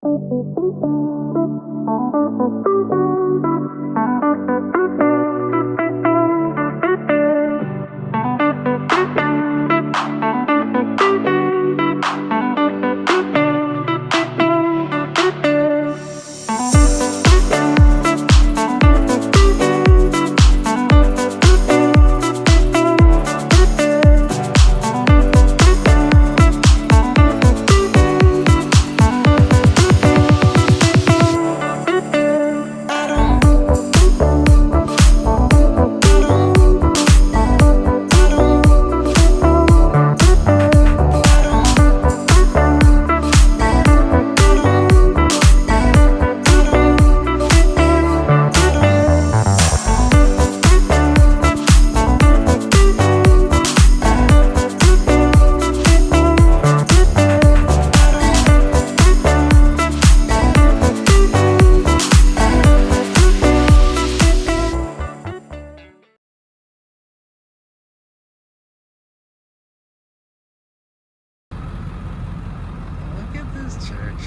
Look at this church.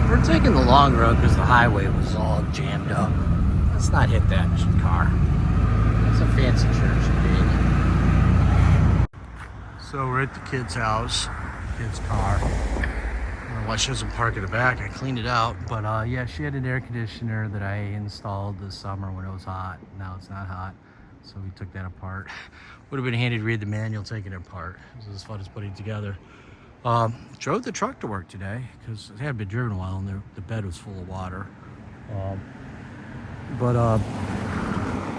We're taking the long road because the highway was all jammed up. Let's not hit that car. It's a fancy church indeed. So we're at the kid's house, kid's car. I don't know why she doesn't park in the back. I cleaned it out, but yeah, she had an air conditioner that I installed this summer when it was hot. Now it's not hot, so we took that apart. Would have been handy to read the manual taking it apart. It was as fun as putting it together. Drove the truck to work today because it hadn't been driven a while and the bed was full of water.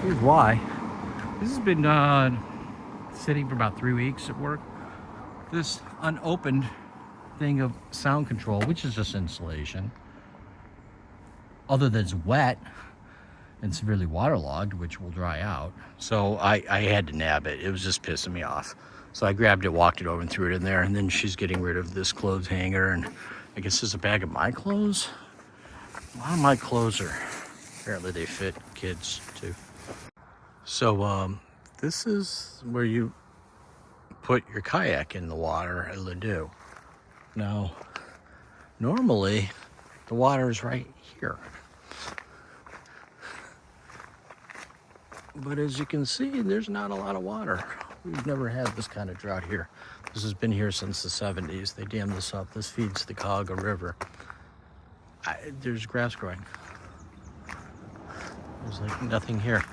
Here's why. This has been sitting for about 3 weeks at work. This unopened thing of sound control, which is just insulation, other than it's wet and severely waterlogged, which will dry out. So I had to nab it. It was just pissing me off. So I grabbed it, walked it over and threw it in there. And then she's getting rid of this clothes hanger. And I guess there's a bag of my clothes. A lot of my clothes are, apparently they fit kids too. So this is where you put your kayak in the water at Ladue. Now, normally the water is right here. But as you can see, there's not a lot of water. We've never had this kind of drought here. This has been here since the 70s. They dammed this up. This feeds the Cuyahoga River. There's grass growing. There's like nothing here.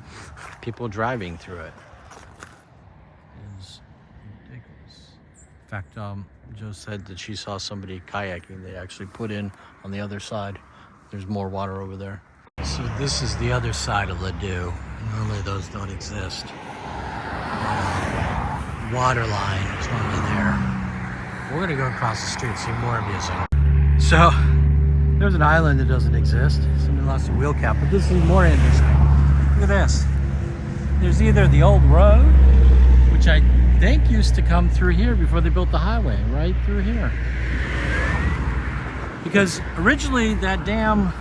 People driving through it is ridiculous. In fact, Joe said that she saw somebody kayaking. They actually put in on the other side. There's more water over there. So this is the other side of Ladue. Normally those don't exist. Water line is normally there. We're gonna go across the street and see more amusing. So there's an island that doesn't exist. Somebody lost a wheel cap, but this is more interesting. Look at this. There's either the old road, which I think used to come through here before they built the highway, right through here. Because originally that dam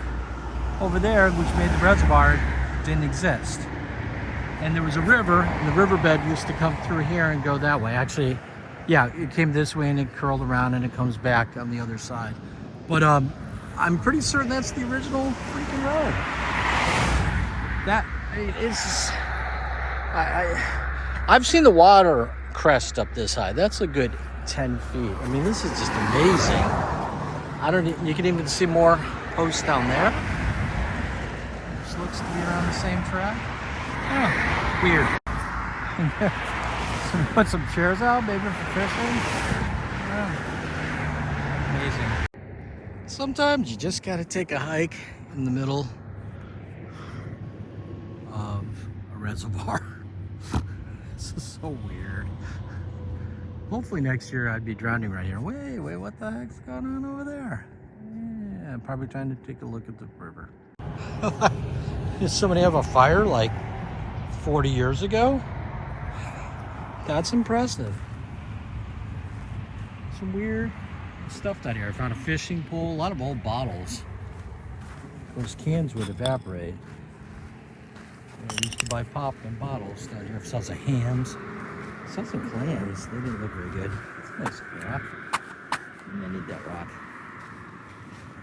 over there, which made the reservoir, didn't exist. And there was a river, and the riverbed used to come through here and go that way. Actually, yeah, it came this way and it curled around and it comes back on the other side. But I'm pretty certain that's the original freaking road. That is, I've seen the water crest up this high. That's a good 10 feet. I mean, this is just amazing. You can even see more posts down there. This looks to be around the same track. Oh, weird. So put some chairs out, maybe for fishing. Oh, amazing. Sometimes you just gotta take a hike in the middle of a reservoir. This is so weird. Hopefully next year I'd be drowning right here. Wait, what the heck's going on over there? Yeah, I'm probably trying to take a look at the river. Did somebody have a fire like 40 years ago? That's impressive. Some weird stuff down here. I found a fishing pole, a lot of old bottles. those cans would evaporate. I used to buy pop in bottles down here. Saw some hams. Saw some clams. They didn't look very good. It's a nice rock. I need that rock.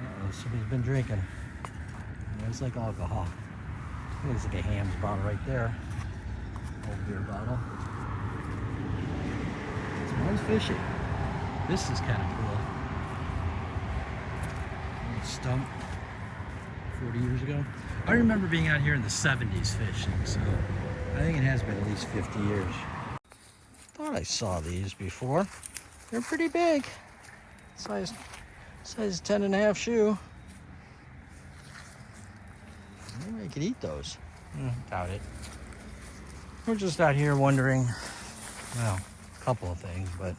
Uh-oh, somebody's been drinking. It's like alcohol. There's like a Hams bottle right there. Old beer bottle. Smells fishy. This is kind of cool. Old stump. 40 years ago. I remember being out here in the 70s fishing, so I think it has been at least 50 years. Thought I saw these before. They're pretty big. Size 10.5 shoe. Maybe I could eat those. Doubt it. We're just out here wondering, well, a couple of things, but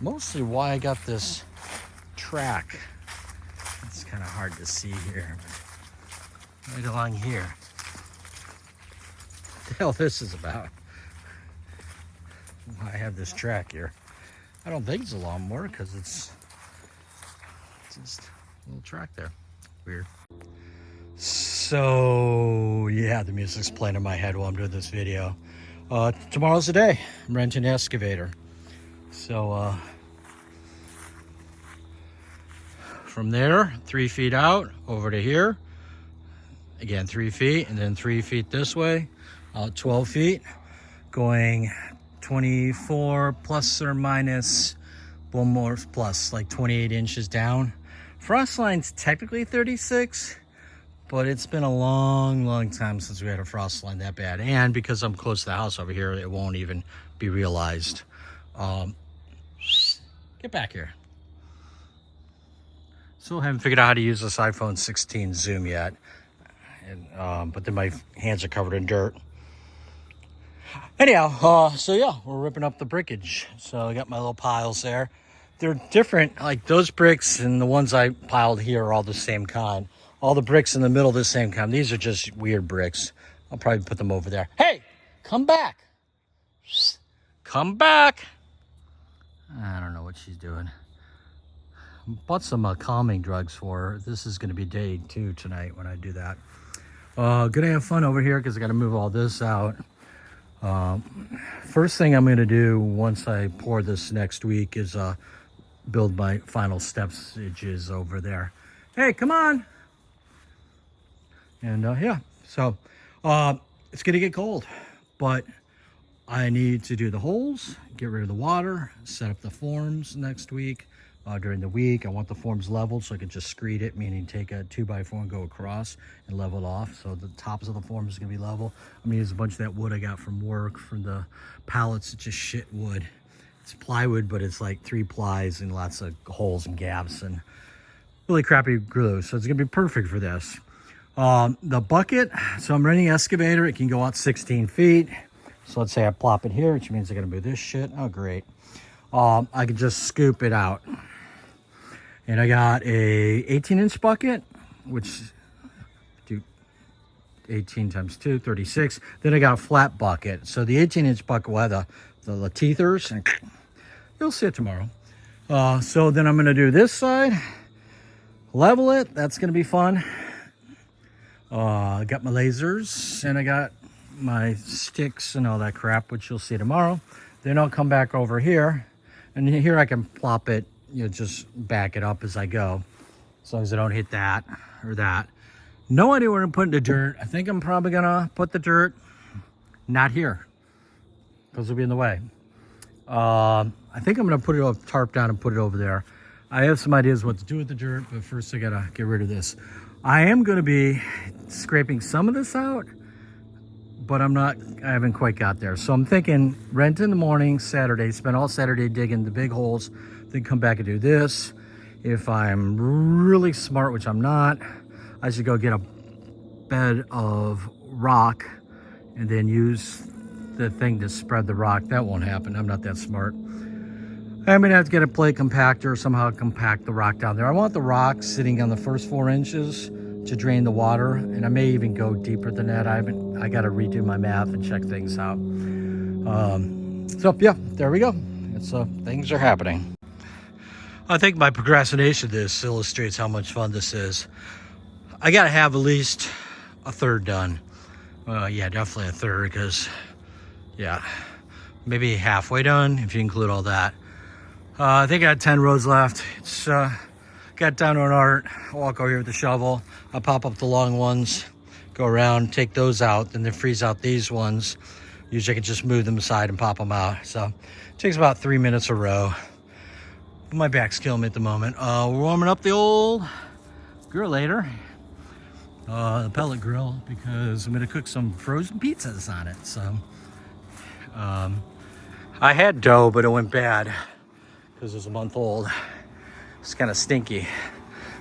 mostly why I got this track. It's kind of hard to see here. Right along here. What the hell this is about? Why I have this track here. I don't think it's a lawnmower because it's just a little track there. Weird. So yeah, the music's playing in my head while I'm doing this video. Tomorrow's the day. I'm renting an excavator. So from there, 3 feet out over to here. Again, 3 feet, and then 3 feet this way, 12 feet, going 24 plus or minus, one more plus, like 28 inches down. Frost line's technically 36, but it's been a long time since we had a frost line that bad. And because I'm close to the house over here, it won't even be realized. Get back here. Still haven't figured out how to use this iPhone 16 Zoom yet. But then my hands are covered in dirt. Anyhow, so yeah, we're ripping up the brickage. So I got my little piles there. They're different, like those bricks and the ones I piled here are all the same kind. All the bricks in the middle are the same kind. These are just weird bricks. I'll probably put them over there. Hey, come back. Come back. I don't know what she's doing. Bought some calming drugs for her. This is going to be day 2 tonight when I do that. Gonna have fun over here because I got to move all this out. First thing I'm going to do once I pour this next week is build my final stepsages over there. Hey, come on. And yeah, so it's going to get cold, but I need to do the holes, get rid of the water, set up the forms next week. During the week, I want the forms leveled so I can just screed it, meaning take a 2x4 and go across and level it off. So the tops of the forms is gonna be level. I'm gonna use a bunch of that wood I got from work, from the pallets. It's just shit wood. It's plywood, but it's like 3 plies and lots of holes and gaps and really crappy glue. So it's gonna be perfect for this. The bucket, so I'm renting an excavator. It can go out 16 feet. So let's say I plop it here, which means I gotta move this shit. Oh, great. I can just scoop it out. And I got a 18-inch bucket, which do 18 times 2, 36. Then I got a flat bucket. So the 18-inch bucket will have the teethers, and you'll see it tomorrow. So then I'm gonna do this side, level it. That's gonna be fun. I got my lasers and I got my sticks and all that crap, which you'll see tomorrow. Then I'll come back over here, and here I can plop it. Just back it up as I go, as long as I don't hit that or that. No idea where I'm putting the dirt. I think I'm probably gonna put the dirt not here because it'll be in the way. I think I'm gonna put it up, tarp down and put it over there. I have some ideas what to do with the dirt, but first I gotta get rid of this. I am gonna be scraping some of this out, but I haven't quite got there. So I'm thinking rent in the morning, Saturday, spend all Saturday digging the big holes, then come back and do this. If I'm really smart, which I'm not, I should go get a bed of rock and then use the thing to spread the rock. That won't happen. I'm not that smart. I'm gonna have to get a plate compactor or somehow compact the rock down there. I want the rock sitting on the first 4 inches to drain the water, and I may even go deeper than that. I gotta redo my math and check things out. So yeah, there we go. Things are happening. I think my procrastination of this illustrates how much fun this is. I gotta have at least a third done. Yeah, definitely a third, because yeah, maybe halfway done if you include all that. I think I got 10 rows left. It's got down to an art. I'll walk over here with the shovel. I'll pop up the long ones, go around, take those out, then freeze out these ones. Usually I can just move them aside and pop them out. So it takes about 3 minutes a row. My back's killing me at the moment. We're warming up the old grill later. The pellet grill, because I'm gonna cook some frozen pizzas on it. So I had dough, but it went bad because it was a month old. It's kind of stinky.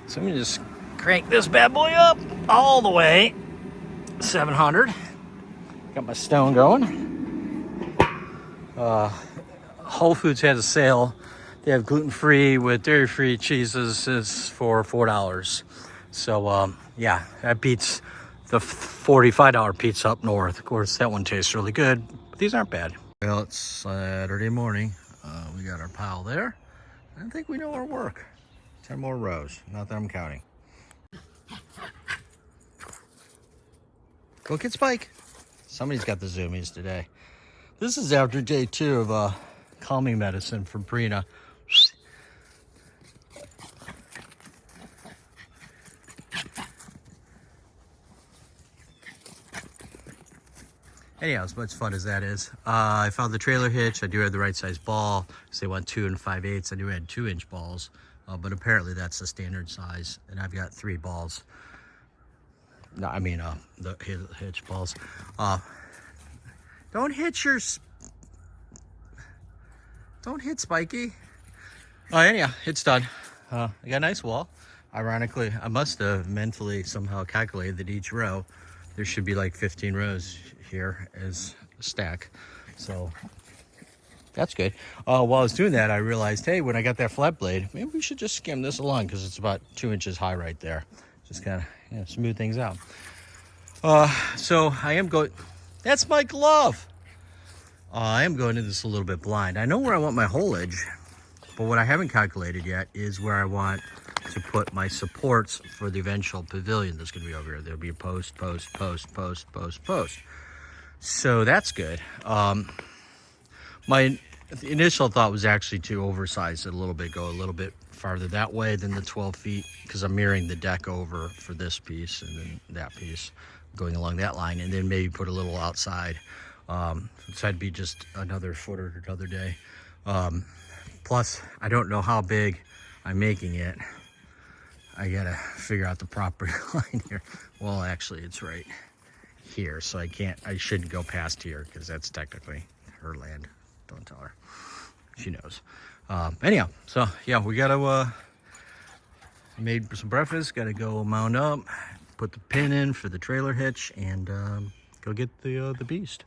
So I'm gonna just crank this bad boy up all the way. 700. Got my stone going. Whole Foods has a sale. They have gluten-free with dairy-free cheeses is for $4. So yeah, that beats the $45 pizza up north. Of course, that one tastes really good, but these aren't bad. Well, it's Saturday morning. We got our pile there. I think we know our work. 10 more rows, not that I'm counting. Go get Spike. Somebody's got the zoomies today. This is after day 2 of calming medicine from Brina. Anyhow, as much fun as that is, I found the trailer hitch. I do have the right size ball. So they want 2 5/8. I do have 2-inch balls, but apparently that's the standard size. And I've got 3 balls. No, I mean the hitch balls. Don't hit Spiky. Anyhow, it's done. I got a nice wall. Ironically, I must have mentally somehow calculated that each row there should be like 15 rows here as a stack, so that's good. While I was doing that, I realized, hey, when I got that flat blade, maybe we should just skim this along because it's about 2 inches high right there. Just kind of smooth things out. So I am going. That's my glove. I am going into this a little bit blind. I know where I want my holage, but what I haven't calculated yet is where I want to put my supports for the eventual pavilion that's going to be over here. There'll be a post. So that's good. My initial thought was actually to oversize it a little bit, go a little bit farther that way than the 12 feet, because I'm mirroring the deck over for this piece and then that piece going along that line, and then maybe put a little outside. So that'd be just another foot or another day. Plus, I don't know how big I'm making it. I gotta figure out the proper line here. Well, actually, it's right here, so I shouldn't go past here because that's technically her land. Don't tell her. She knows. Anyhow, so yeah, we gotta made some breakfast. Gotta go mount up, put the pin in for the trailer hitch, and go get the beast.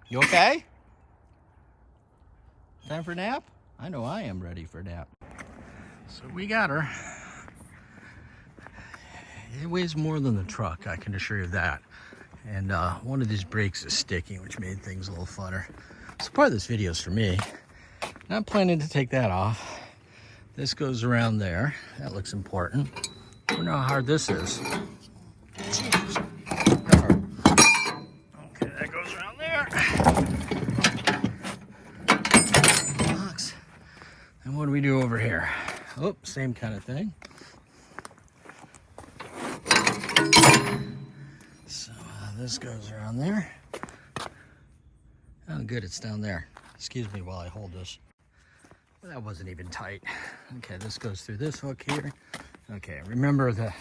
You okay? Time for a nap? I know I am ready for a nap. So we got her. It weighs more than the truck, I can assure you that. And one of these brakes is sticking, which made things a little funner. So part of this video is for me. Not planning to take that off. This goes around there. That looks important. I don't know how hard this is. Jeez. Okay, that goes around there. Box. And what do we do over here? Oh, same kind of thing. So this goes around there. Oh, good, it's down there. Excuse me while I hold this. Well, that wasn't even tight. Okay, this goes through this hook here. Okay, remember that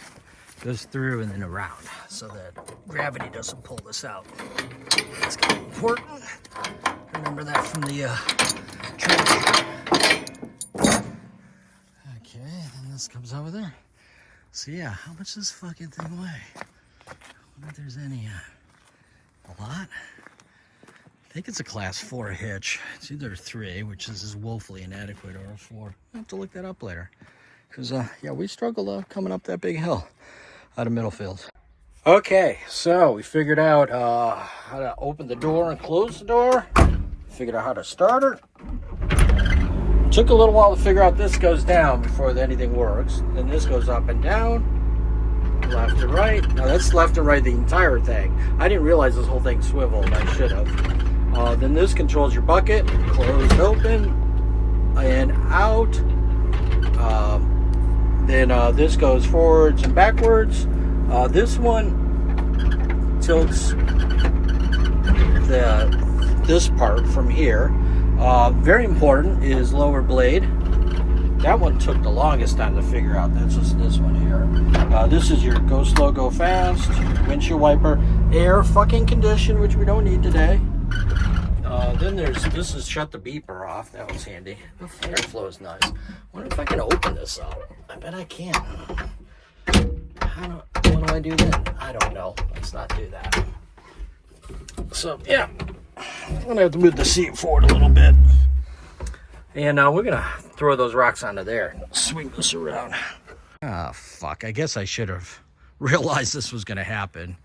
goes through and then around so that gravity doesn't pull this out. That's kind of important. Remember that from the trailer. Okay, then this comes over there. So yeah, how much does this fucking thing weigh? I wonder if there's any, a lot? I think it's a class 4 hitch. It's either 3, which is woefully inadequate, or a 4. I'll have to look that up later. Because, yeah, we struggled coming up that big hill out of Middlefield. Okay, so we figured out how to open the door and close the door. Figured out how to start it. Took a little while to figure out this goes down before anything works. Then this goes up and down. Left left and right. Now that's left and right the entire thing. I didn't realize this whole thing swiveled. I should have. Then this controls your bucket, closed, open, and out. Then this goes forwards and backwards. This one tilts this part from here. Very important is lower blade. That one took the longest time to figure out. That's just this one here. This is your go slow, go fast, windshield wiper, air fucking condition, which we don't need today. Then this is shut the beeper off. That was handy. The airflow is nice. Wonder if I can open this up. I bet I can. What do I do then? I don't know. Let's not do that. So yeah, I'm gonna have to move the seat forward a little bit. And we're gonna throw those rocks onto there. Swing this around. Ah, fuck. I guess I should have realized this was gonna happen.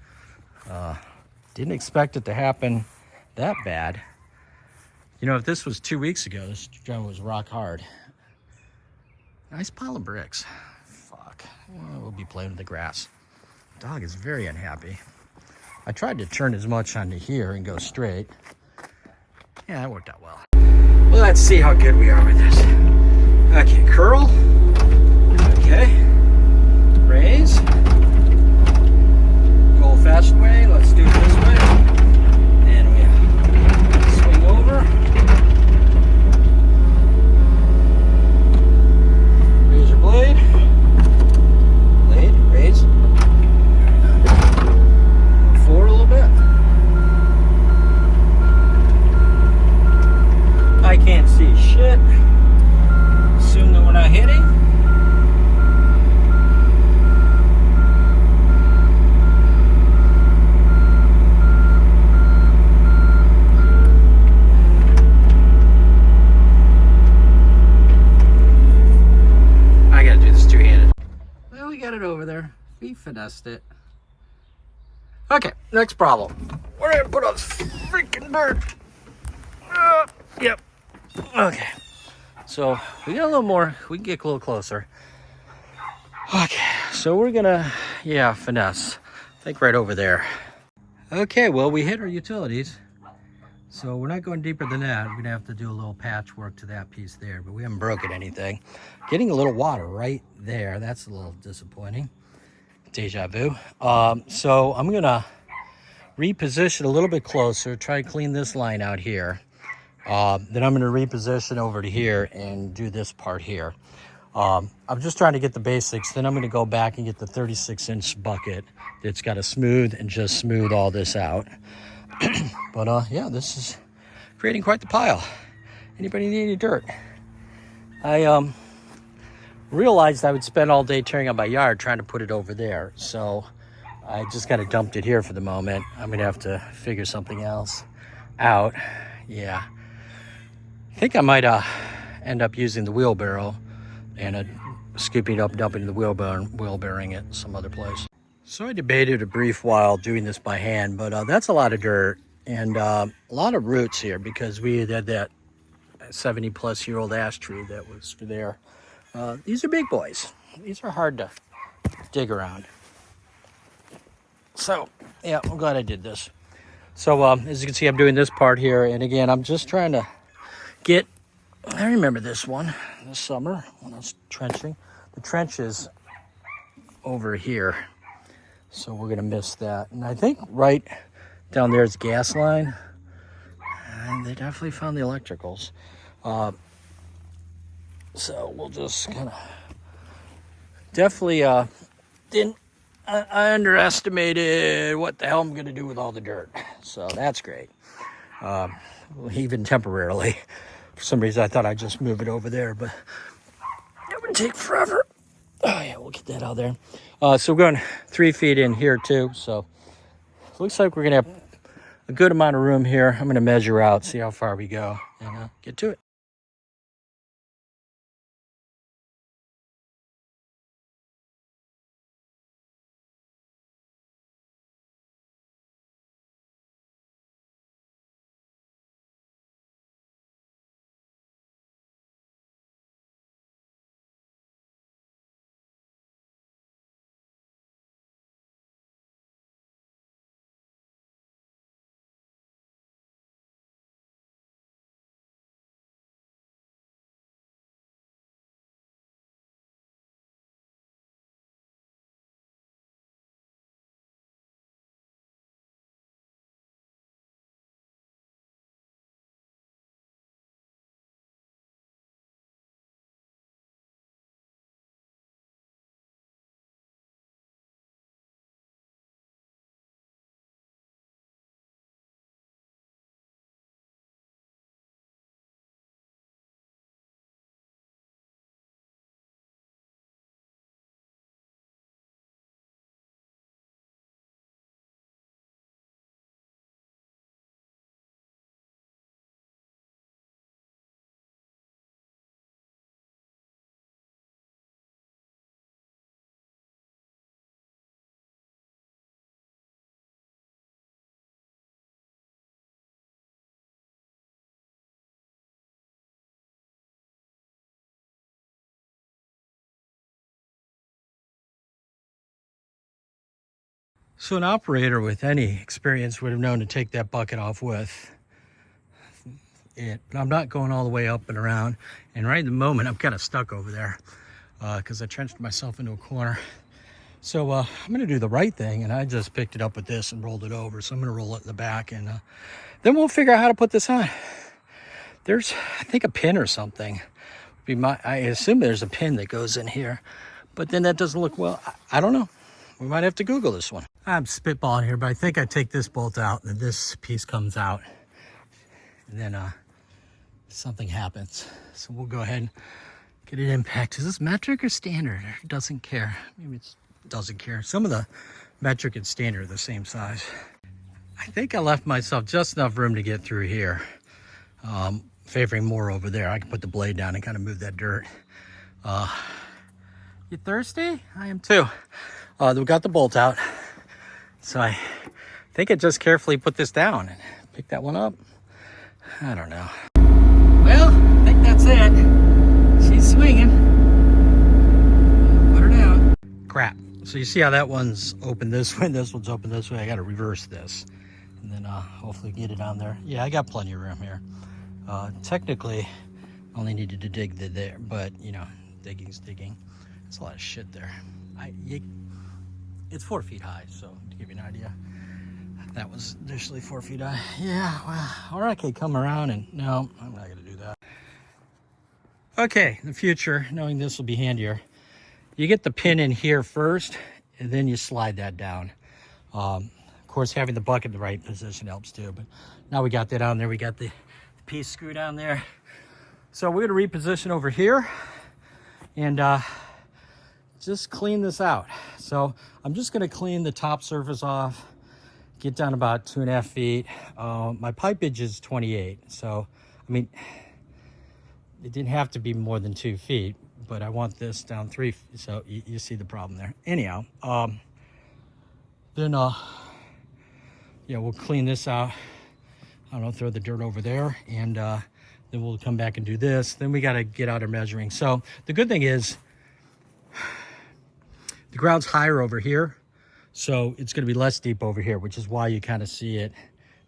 Didn't expect it to happen that bad. You know, if this was 2 weeks ago, this joint was rock hard. Nice pile of bricks. Fuck. Well, we'll be playing with the grass. Dog is very unhappy. I tried to turn as much onto here and go straight. Yeah, that worked out well. Well, let's see how good we are with this. Okay, curl. Okay. Raise. The old-fashioned way. Let's do it this way. And we swing over. Raise your blade. Blade, raise. Forward a little bit. I can't see shit. Assume that we're not hitting. I gotta do this two-handed. Well, we got it over there. We finessed it. Okay, next problem. We're gonna put on freaking dirt. Yep. Okay. So we got a little more. We can get a little closer. Okay. So we're gonna, finesse. I think right over there. Okay. Well, we hit our utilities. So we're not going deeper than that. We're gonna have to do a little patchwork to that piece there, but we haven't broken anything. Getting a little water right there. That's a little disappointing. Deja vu. So I'm gonna reposition a little bit closer, try to clean this line out here. Then I'm gonna reposition over to here and do this part here. I'm just trying to get the basics. Then I'm gonna go back and get the 36-inch bucket that's got to smooth and just smooth all this out. But yeah, this is creating quite the pile. Anybody need any dirt? I realized I would spend all day tearing up my yard trying to put it over there. So I just kind of dumped it here for the moment. I'm gonna have to figure something else out. Yeah. I think I might end up using the wheelbarrow and scooping up, dumping the wheelbarrowing it some other place. So I debated a brief while doing this by hand, but that's a lot of dirt and a lot of roots here because we had that 70-plus-year-old ash tree that was there. These are big boys. These are hard to dig around. So, yeah, I'm glad I did this. So, as you can see, I'm doing this part here. And again, I'm just trying to get, I remember this one this summer when I was trenching. The trench is over here. So we're going to miss that. And I think right down there is gas line. And they definitely found the electricals. So we'll just kind of definitely didn't. I underestimated what the hell I'm going to do with all the dirt. So that's great. Even temporarily. For some reason, I thought I'd just move it over there, but it would take forever. Oh, yeah, we'll get that out there. So we're going 3 feet in here, too. So it looks like we're going to have a good amount of room here. I'm going to measure out, see how far we go, and get to it. So an operator with any experience would have known to take that bucket off with it. But I'm not going all the way up and around. And right at the moment, I'm kind of stuck over there because I trenched myself into a corner. So I'm going to do the right thing, and I just picked it up with this and rolled it over. So I'm going to roll it in the back, and then we'll figure out how to put this on. There's, I think, a pin or something. I assume there's a pin that goes in here, but then that doesn't look well. I don't know. We might have to Google this one. I'm spitballing here, but I think I take this bolt out, and then this piece comes out, and then something happens. So we'll go ahead and get it impact. Is this metric or standard? It doesn't care. Maybe it doesn't care. Some of the metric and standard are the same size. I think I left myself just enough room to get through here. Favoring more over there. I can put the blade down and kind of move that dirt. You thirsty? I am too. We got the bolt out. So I think I just carefully put this down and pick that one up. I don't know. Well, I think that's it. She's swinging. Put her down. Crap. So you see how that one's open this way, this one's open this way. I got to reverse this. And then hopefully get it on there. Yeah, I got plenty of room here. Technically, only needed to dig there, but you know, digging's digging. It's a lot of shit there. It's 4 feet high, so to give you an idea, that was initially 4 feet high. Yeah, well, or I could come around and no, I'm not gonna do that. Okay, in the future, knowing this will be handier, you get the pin in here first, and then you slide that down. Of course, having the bucket in the right position helps too. But now we got that on there. We got the piece screw down there. So we're gonna reposition over here and just clean this out. So I'm just gonna clean the top surface off, get down about 2.5 feet. My pipage is 28. So, I mean, it didn't have to be more than 2 feet, but I want this down 3 feet. So you see the problem there. Anyhow, then yeah, we'll clean this out. I don't know, throw the dirt over there, and then we'll come back and do this. Then we got to get out our measuring. So the good thing is the ground's higher over here, so it's going to be less deep over here, which is why you kind of see it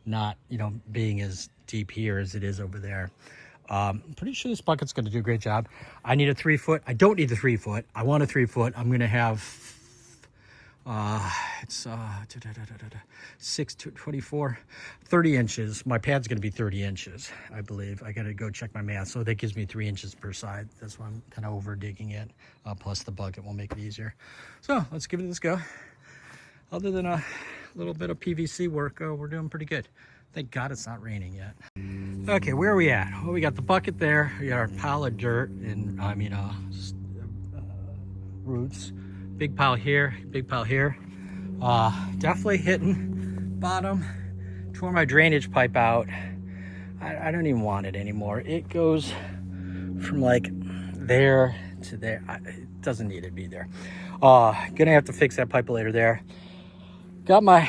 not, you know, being as deep here as it is over there. I'm pretty sure this bucket's going to do a great job. I need a 3 foot. I don't need the 3 foot. I want a 3 foot. I'm going to have it's 6 to 24, 30 inches. My pad's going to be 30 inches, I believe. I got to go check my math. So that gives me 3 inches per side. That's why I'm kind of over digging it. Plus the bucket will make it easier. So let's give it this go. Other than a little bit of PVC work, we're doing pretty good. Thank God it's not raining yet. Okay, where are we at? Well, we got the bucket there. We got our pile of dirt and roots. Big pile here, big pile here. Definitely hitting bottom. Tore my drainage pipe out. I don't even want it anymore. It goes from like there to there. It doesn't need to be there. Gonna have to fix that pipe later there. Got my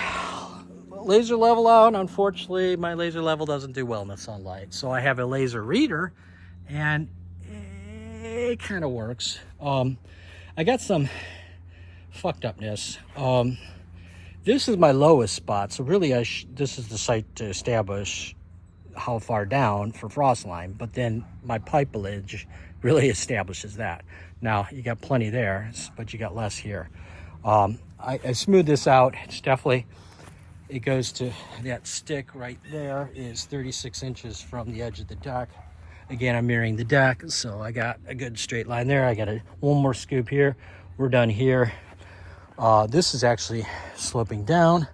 laser level out. Unfortunately, my laser level doesn't do well in the sunlight. So I have a laser reader and it kind of works. I got some fucked upness. This is my lowest spot, so really this is the site to establish how far down for frost line, but then my pipelage really establishes that. Now you got plenty there, but you got less here. I smoothed this out. It's definitely, it goes to that stick right there is 36 inches from the edge of the deck. Again, I'm mirroring the deck, so I got a good straight line there. I got one more scoop here. We're done here. This is actually sloping down.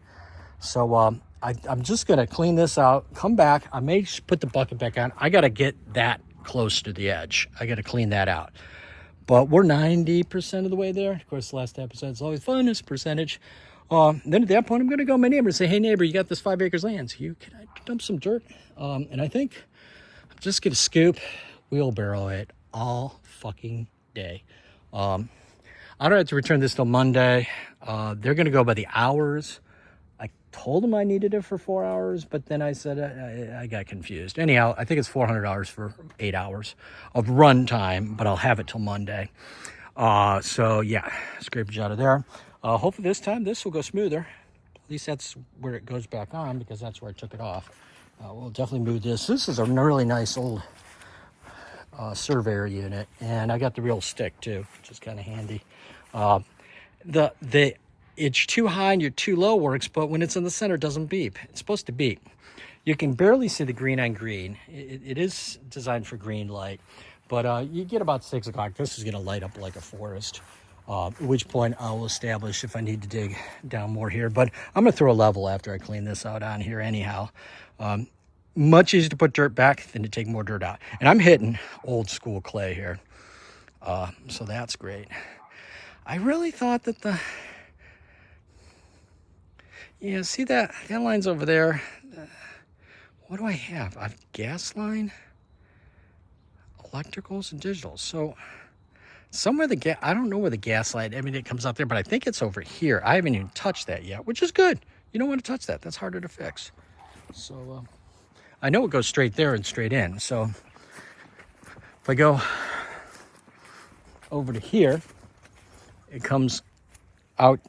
So I'm just gonna clean this out, come back. I may put the bucket back on. I gotta get that close to the edge. I gotta clean that out. But we're 90% of the way there. Of course, the last episode is always fun, it's a percentage. Then at that point, I'm gonna go to my neighbor and say, hey neighbor, you got this 5 acres land. So can I dump some dirt? And I think I'm just gonna scoop, wheelbarrow it all fucking day. I don't have to return this till Monday. They're going to go by the hours. I told them I needed it for 4 hours, but then I said I got confused. Anyhow, I think it's $400 for 8 hours of run time, but I'll have it till Monday. So yeah, scrapage out of there. Hopefully this time this will go smoother. At least that's where it goes back on, because that's where I took it off. We'll definitely move this. This is a really nice old Surveyor unit, and I got the real stick too, which is kind of handy. The it's too high and you're too low works, but when it's in the center, it doesn't beep. It's supposed to beep. You can barely see the green on green. It is designed for green light, but you get about 6 o'clock. This is going to light up like a forest, at which point I will establish if I need to dig down more here. But I'm going to throw a level after I clean this out on here anyhow. Much easier to put dirt back than to take more dirt out. And I'm hitting old school clay here. So that's great. I really thought that yeah, see that line's over there. What do I have? I have gas line, electricals, and digitals. So somewhere I don't know where the gas line, I mean, it comes out there, but I think it's over here. I haven't even touched that yet, which is good. You don't want to touch that. That's harder to fix. So I know it goes straight there and straight in. So if I go over to here, it comes out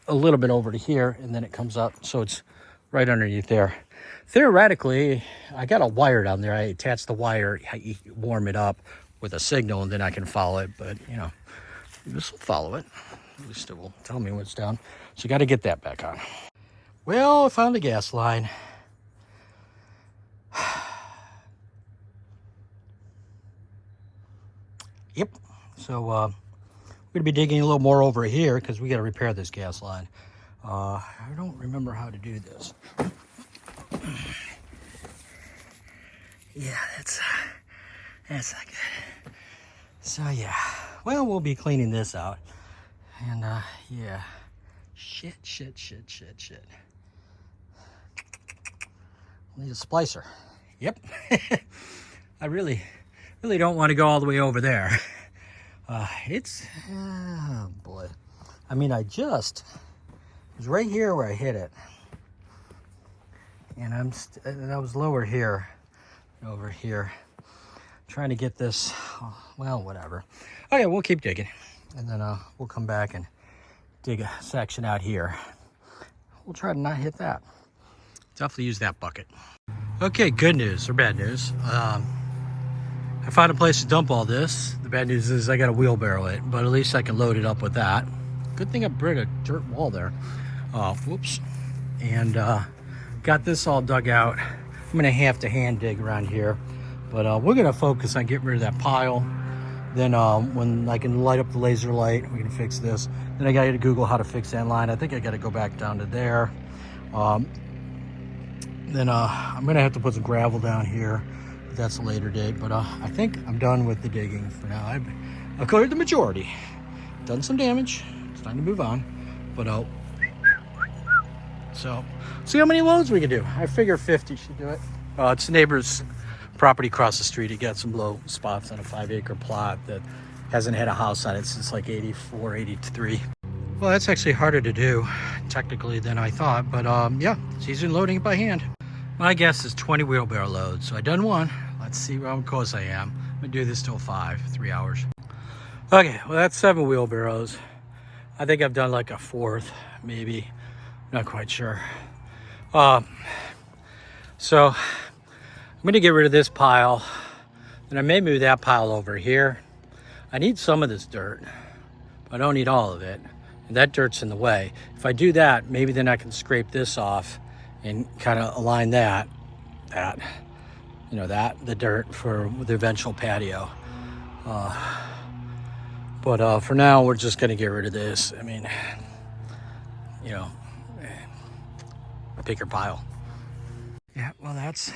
a little bit over to here, and then it comes up, so it's right underneath there. Theoretically, I got a wire down there. I attach the wire, I warm it up with a signal, and then I can follow it. But you know, this will follow it. At least it will tell me what's down. So you got to get that back on. Well, I found the gas line. Yep. So we're gonna be digging a little more over here because we got to repair this gas line. I don't remember how to do this. Yeah, that's not good. So yeah, well, we'll be cleaning this out, and yeah, shit. Need a splicer. Yep. I really don't want to go all the way over there. Oh boy. I mean, it was right here where I hit it, and I was lower here, over here, trying to get this. Well, whatever. Okay, we'll keep digging, and then we'll come back and dig a section out here. We'll try to not hit that. Definitely use that bucket. Okay, good news or bad news. I found a place to dump all this. The bad news is I got to wheelbarrow it, but at least I can load it up with that. Good thing I brought a dirt wall there. Whoops. And got this all dug out. I'm going to have to hand dig around here, but we're going to focus on getting rid of that pile. Then when I can light up the laser light, we can fix this. Then I got to Google how to fix that line. I think I got to go back down to there. Then I'm going to have to put some gravel down here. That's a later date, but I think I'm done with the digging for now. I've cleared the majority, done some damage. It's time to move on, but so see how many loads we can do. I figure 50 should do it. It's the neighbor's property across the street. He got some low spots on a 5-acre plot that hasn't had a house on it since like 84, 83. Well, that's actually harder to do technically than I thought, but yeah, it's easier than loading it by hand. My guess is 20 wheelbarrow loads. So I done one. Let's see how close I am. I'm gonna do this till 3 hours. Okay, well that's 7 wheelbarrows. I think I've done like a 4th, maybe. Not quite sure. So I'm gonna get rid of this pile. Then I may move that pile over here. I need some of this dirt, but I don't need all of it. And that dirt's in the way. If I do that, maybe then I can scrape this off and kind of align the dirt for the eventual patio. But for now, we're just gonna get rid of this. I mean, you know, a bigger pile. Yeah, well, that's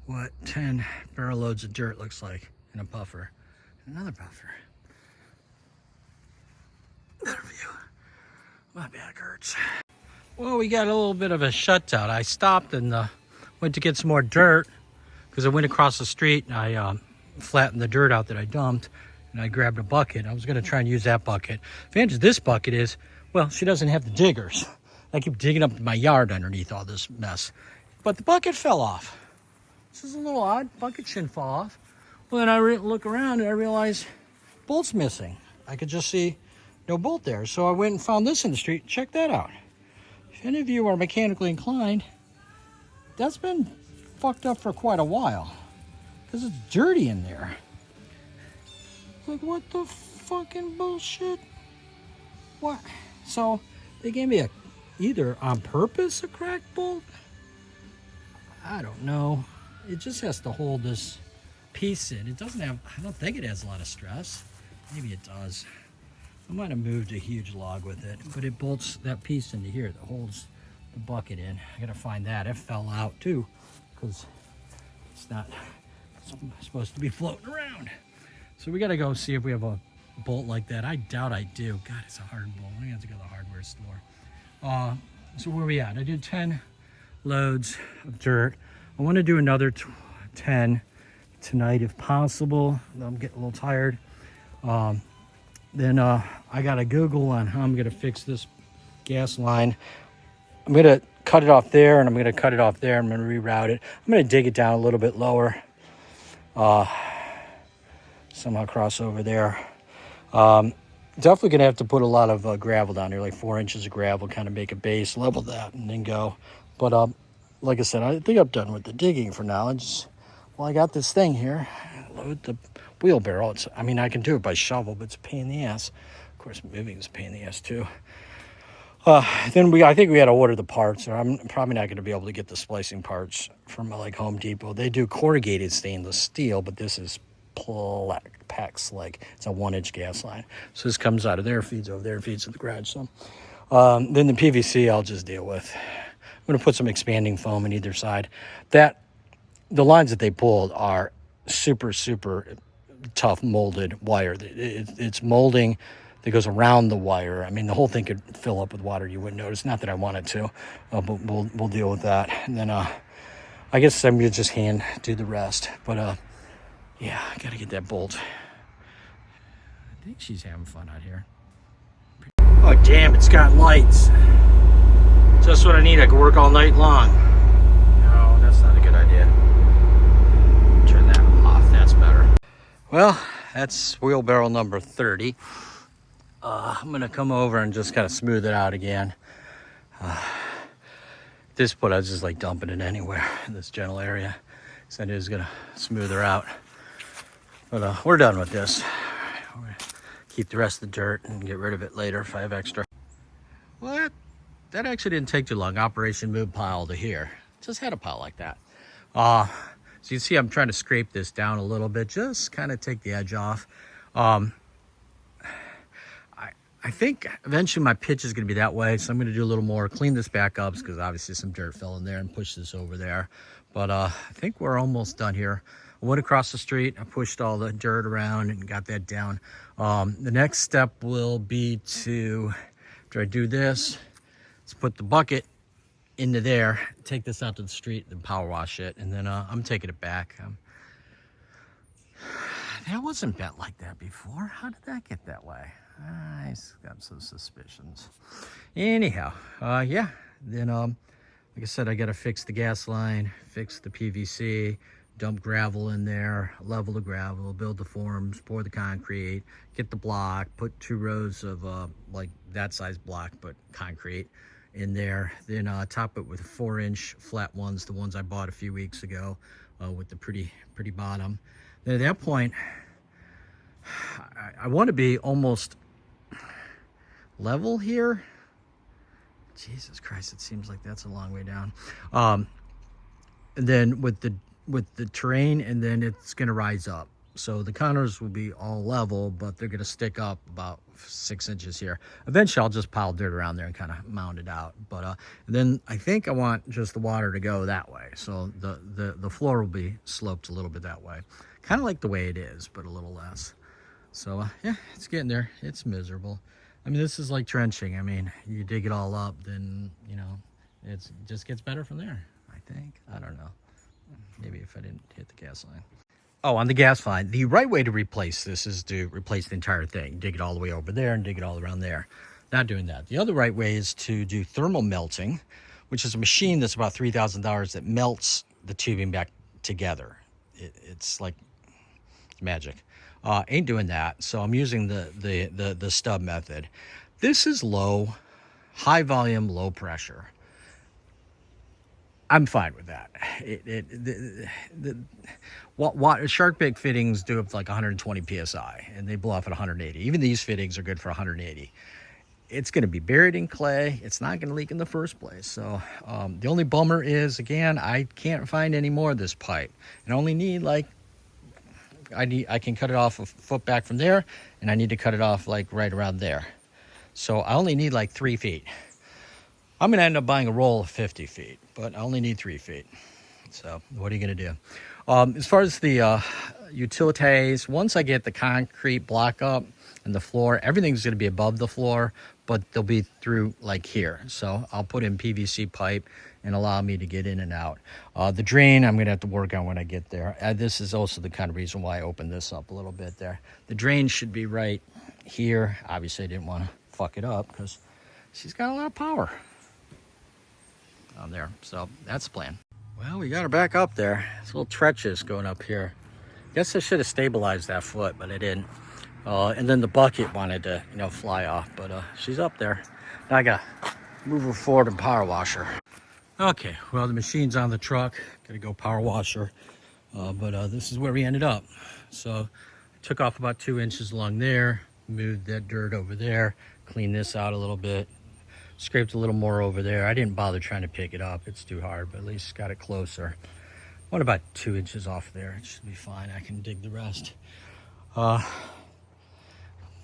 what 10 barrel loads of dirt looks like in a puffer. Another puffer. Better view. My back hurts. Well, we got a little bit of a shutdown. I stopped and went to get some more dirt because I went across the street and I flattened the dirt out that I dumped, and I grabbed a bucket. I was going to try and use that bucket. The advantage of this bucket is, well, she doesn't have the diggers. I keep digging up my yard underneath all this mess. But the bucket fell off. This is a little odd. Bucket shouldn't fall off. Well, then I look around and I realize bolt's missing. I could just see no bolt there. So I went and found this in the street. Check that out. if any of you are mechanically inclined, that's been fucked up for quite a while. Because it's dirty in there. Like, what the fucking bullshit? What? So, they gave me either on purpose a cracked bolt? I don't know. It just has to hold this piece in. It doesn't have, I don't think it has a lot of stress. Maybe it does. I might have moved a huge log with it, but it bolts that piece into here that holds the bucket in. I gotta find that. It fell out too, because it's not supposed to be floating around. So we gotta go see if we have a bolt like that. I doubt I do. God, it's a hard bolt. I'm gonna have to go to the hardware store. So where are we at? I did 10 loads of dirt. I want to do another 10 tonight if possible. I'm getting a little tired. Then I got to Google on how I'm going to fix this gas line. I'm going to cut it off there, and I'm going to cut it off there. I'm going to reroute it. I'm going to dig it down a little bit lower. Somehow cross over there. Definitely going to have to put a lot of gravel down here, like 4 inches of gravel, kind of make a base, level that, and then go. But like I said, I think I'm done with the digging for now. I got this thing here. Load the wheelbarrow. I mean, I can do it by shovel, but it's a pain in the ass. Of course, moving is a pain in the ass too. Then I think we had to order the parts, or I'm probably not going to be able to get the splicing parts from like Home Depot. They do corrugated stainless steel, but this is PEX, like it's a 1-inch gas line. So this comes out of there, feeds over there, feeds to the garage. So then the PVC I'll just deal with. I'm going to put some expanding foam in either side. The lines that they pulled are super, super tough molded wire. It's molding that goes around the wire. I mean, the whole thing could fill up with water. You wouldn't notice. Not that I want it to, but we'll deal with that. And then I guess I'm going to just hand do the rest. But yeah, I got to get that bolt. I think she's having fun out here. Oh, damn, it's got lights. Just what I need. I can work all night long. No, that's not a good idea. Turn that off. That's better. Well, that's wheelbarrow number 30. I'm going to come over and just kind of smooth it out again. This point, I was just like dumping it anywhere in this general area. So I knew it was going to smooth her out. But we're done with this. We're gonna keep the rest of the dirt and get rid of it later if I have extra. Well, that actually didn't take too long. Operation move pile to here. Just had a pile like that. So you can see I'm trying to scrape this down a little bit, just kind of take the edge off. I think eventually my pitch is going to be that way, so I'm going to do a little more, clean this back up because obviously some dirt fell in there, and push this over there. But I think we're almost done here. I went across the street. I pushed all the dirt around and got that down. The next step will be to, after I do this, let's put the bucket into there, take this out to the street, then power wash it, and then I'm taking it back. That wasn't bent like that before. How did that get that way? I got some suspicions. Anyhow, yeah. Then, like I said, I got to fix the gas line, fix the PVC, dump gravel in there, level the gravel, build the forms, pour the concrete, get the block, put 2 rows of like that size block, but concrete in there. Then top it with 4-inch flat ones, the ones I bought a few weeks ago, with the pretty bottom. Then at that point, I want to be almost level here. Jesus Christ, it seems like that's a long way down. And then with the terrain, and then it's going to rise up. So the counters will be all level, but they're going to stick up about 6 inches here. Eventually, I'll just pile dirt around there and kind of mound it out. But then I think I want just the water to go that way. So the floor will be sloped a little bit that way. Kind of like the way it is, but a little less. So yeah, it's getting there. It's miserable. I mean, this is like trenching. I mean, you dig it all up, then, you know, it just gets better from there, I think. I don't know. Maybe if I didn't hit the gas line. Oh, on the gas line, the right way to replace this is to replace the entire thing. Dig it all the way over there and dig it all around there. Not doing that. The other right way is to do thermal melting, which is a machine that's about $3,000 that melts the tubing back together. It's like magic. Ain't doing that, so I'm using the stub method. This is high volume, low pressure. I'm fine with that. What shark bait fittings do up to like 120 psi, and they blow off at 180. Even these fittings are good for 180. It's going to be buried in clay. It's not going to leak in the first place. So the only bummer is, again, I can't find any more of this pipe. And I only need like, I can cut it off a foot back from there, and I need to cut it off like right around there. So I only need like 3 feet. I'm going to end up buying a roll of 50 feet, but I only need 3 feet. So what are you going to do? As far as the utilities, once I get the concrete block up and the floor, everything's going to be above the floor, but they'll be through like here. So I'll put in PVC pipe and allow me to get in and out. The drain, I'm going to have to work on when I get there. This is also the kind of reason why I opened this up a little bit there. The drain should be right here. Obviously, I didn't want to fuck it up because she's got a lot of power on there. So that's the plan. Well, we got her back up there. It's a little treacherous going up here. Guess I should have stabilized that foot, but I didn't. And then the bucket wanted to, fly off, but she's up there. Now I gotta move her forward and power wash her. Okay, well, the machine's on the truck. Gotta go power wash her. But this is where we ended up. So I took off about 2 inches along there, moved that dirt over there, cleaned this out a little bit, scraped a little more over there. I didn't bother trying to pick it up. It's too hard, but at least got it closer. What about 2 inches off there? It should be fine. I can dig the rest.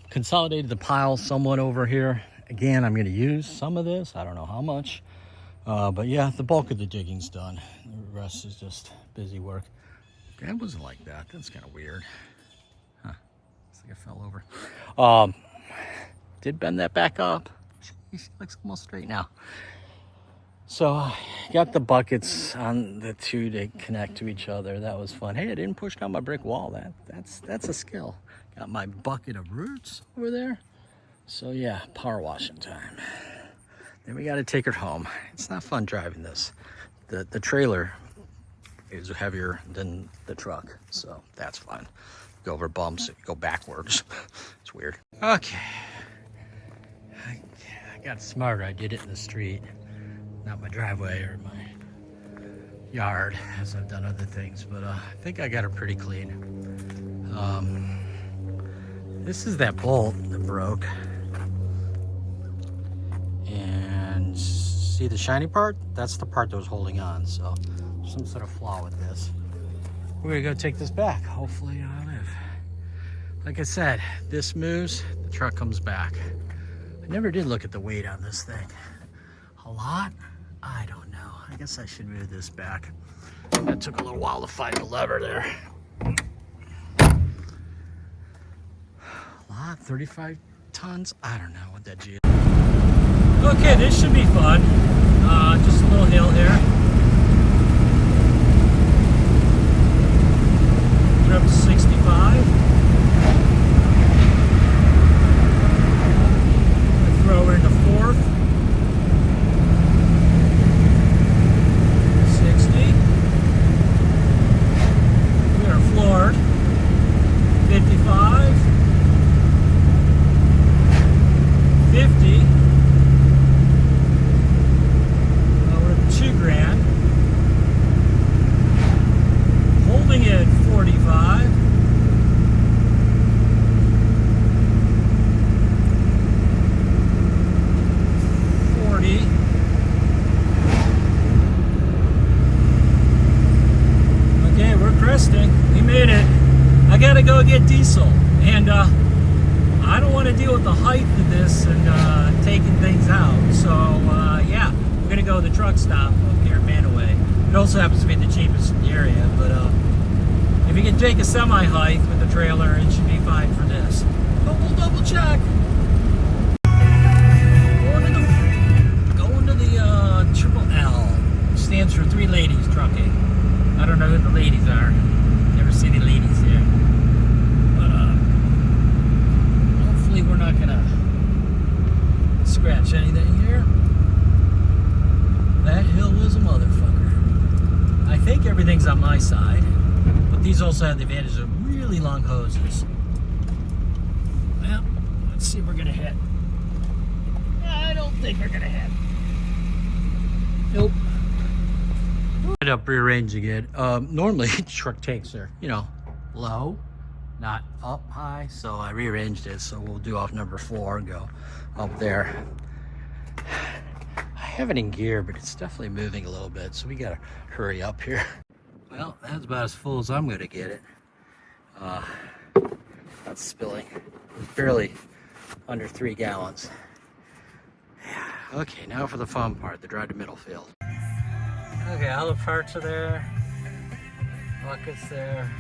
Consolidated the pile somewhat over here. Again, I'm going to use some of this. I don't know how much. But yeah, the bulk of the digging's done. The rest is just busy work. That wasn't like that. That's kind of weird. Huh. Looks like I fell over. Did bend that back up. She looks almost straight now. So got the buckets on the two to connect to each other. That was fun. Hey, I didn't push down my brick wall. That's a skill. Got my bucket of roots over there. So yeah, power washing time. Then we got to take her home. It's not fun driving this. The trailer is heavier than the truck, so that's fun. Go over bumps, go backwards. It's weird. Okay. I got smarter. I did it in the street, not my driveway or my yard, as I've done other things. But I think I got her pretty clean. This is that bolt that broke. And see the shiny part? That's the part that was holding on. So some sort of flaw with this. We're gonna go take this back. Hopefully I live. Like I said, this moves, the truck comes back. I never did look at the weight on this thing. A lot? I don't know. I guess I should move this back. That took a little while to find the lever there. A lot, 35 tons? I don't know what that G is. Okay, this should be fun. Just a little hill here. We're up to 65. Throw her into fourth. 60. We are floored. 55. 50. We're at 2 grand. Holding it at 45. Okay, we're cresting. We made it. I gotta go get diesel, and I don't want to deal with the height of this and taking things out. So yeah, we're gonna go to the truck stop up here in Manaway. It also happens to be the cheapest in the area, but if you can take a semi-height with the trailer, it should be fine for this. But we'll double check. Going to the Triple L. Stands for 3 Ladies Trucking. I don't know who the ladies are. Never see any ladies here. But hopefully we're not gonna scratch anything here. That hill was a motherfucker. I think everything's on my side, but these also have the advantage of really long hoses. Well, let's see if we're gonna hit. I don't think we're gonna hit. Nope. Ended up rearranging it. Normally truck tanks are, you know, low, not up high, so I rearranged it. So we'll do off number 4 and go up there. I have it in gear, but it's definitely moving a little bit, so we gotta hurry up here. Well, that's about as full as I'm gonna get it. That's spilling. It's barely under 3 gallons. Okay, now for the fun part, the drive to Middlefield. Okay, all the parts are there. Buckets there.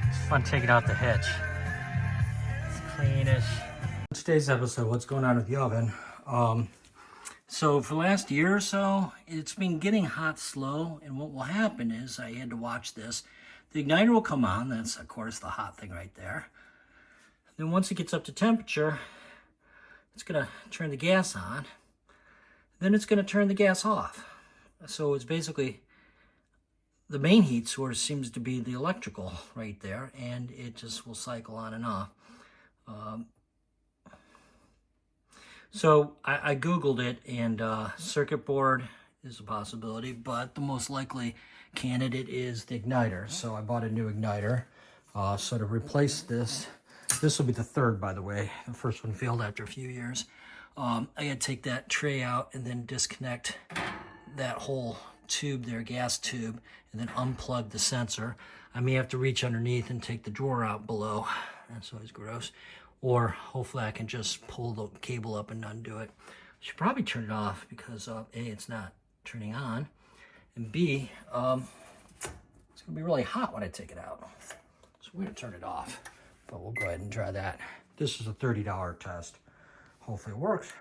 It's fun taking out the hitch. It's cleanish. Today's episode, what's going on with the oven? So for the last year or so, it's been getting hot slow, and what will happen is, I had to watch this. The igniter will come on, that's of course the hot thing right there. Then once it gets up to temperature, it's gonna turn the gas on. Then it's gonna turn the gas off. So it's basically, the main heat source seems to be the electrical right there, and it just will cycle on and off. So I Googled it, and circuit board is a possibility, but the most likely candidate is the igniter. So I bought a new igniter. So to replace this will be the third, by the way. The first one failed after a few years. I gotta take that tray out and then disconnect that whole tube there, gas tube, and then unplug the sensor. I may have to reach underneath and take the drawer out below. That's always gross. Or hopefully I can just pull the cable up and undo it. I should probably turn it off because A, it's not turning on, and B, it's gonna be really hot when I take it out. So we're gonna turn it off, but we'll go ahead and try that. This is a $30 test. Hopefully it works.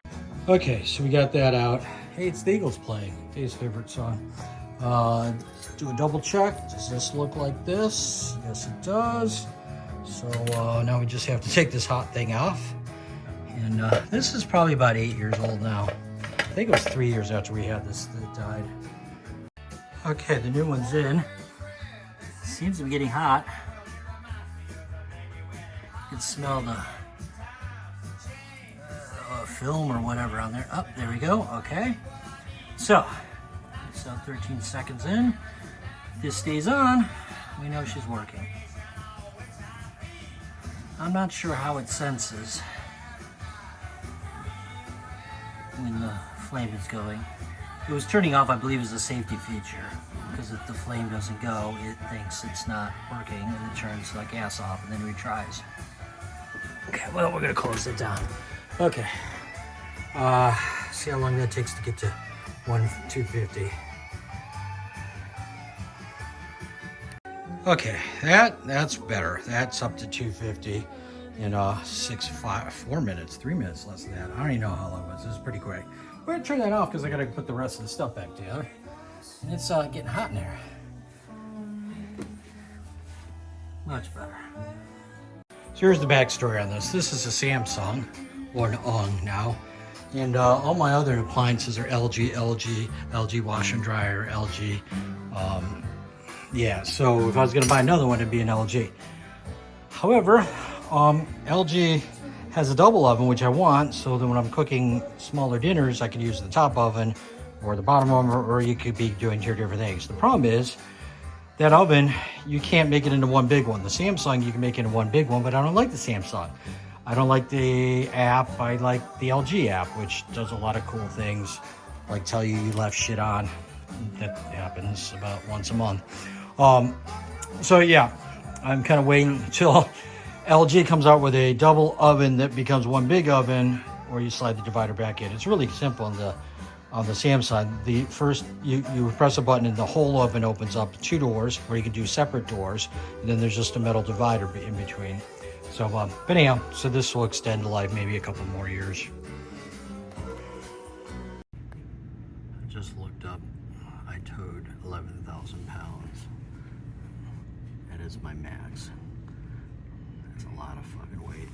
Okay, so we got that out. Hey, it's the Eagles playing, Dave's favorite song. Do a double check. Does this look like this? Yes, it does. So now we just have to take this hot thing off. And this is probably about 8 years old now. I think it was 3 years after we had this that died. Okay, the new one's in. Seems to be getting hot. You can smell the film or whatever on there. Oh, there we go. Okay. So 13 seconds in. If this stays on, we know she's working. I'm not sure how it senses when the flame is going. It was turning off, I believe, as a safety feature, because if the flame doesn't go, it thinks it's not working and it turns the gas off and then retries. Okay, well, we're gonna close it down. Okay. See how long that takes to get to 250. Okay, that's better. That's up to 250 in 4 minutes, 3 minutes less than that. I don't even know how long it was. It was pretty quick. We're gonna turn that off because I gotta put the rest of the stuff back together. And it's getting hot in there. Much better. So here's the backstory on this. This is a Samsung, or an Ong now. And all my other appliances are LG wash and dryer, LG. Yeah, so if I was gonna buy another one, it'd be an LG. However, LG has a double oven, which I want, so that when I'm cooking smaller dinners, I can use the top oven or the bottom oven, or you could be doing 2 different things. The problem is, that oven, you can't make it into one big one. The Samsung, you can make it into one big one, but I don't like the Samsung. I don't like the app. I like the LG app, which does a lot of cool things, like tell you left shit on. That happens about once a month. So yeah, I'm kind of waiting until LG comes out with a double oven that becomes one big oven, or you slide the divider back in. It's really simple on the Samsung. The first, you press a button and the whole oven opens up 2 doors, or you can do separate doors, and then there's just a metal divider in between. So, but anyhow, so this will extend the life maybe a couple more years. I just looked up, I towed 11,000 pounds. That is my max. That's a lot of fucking weight.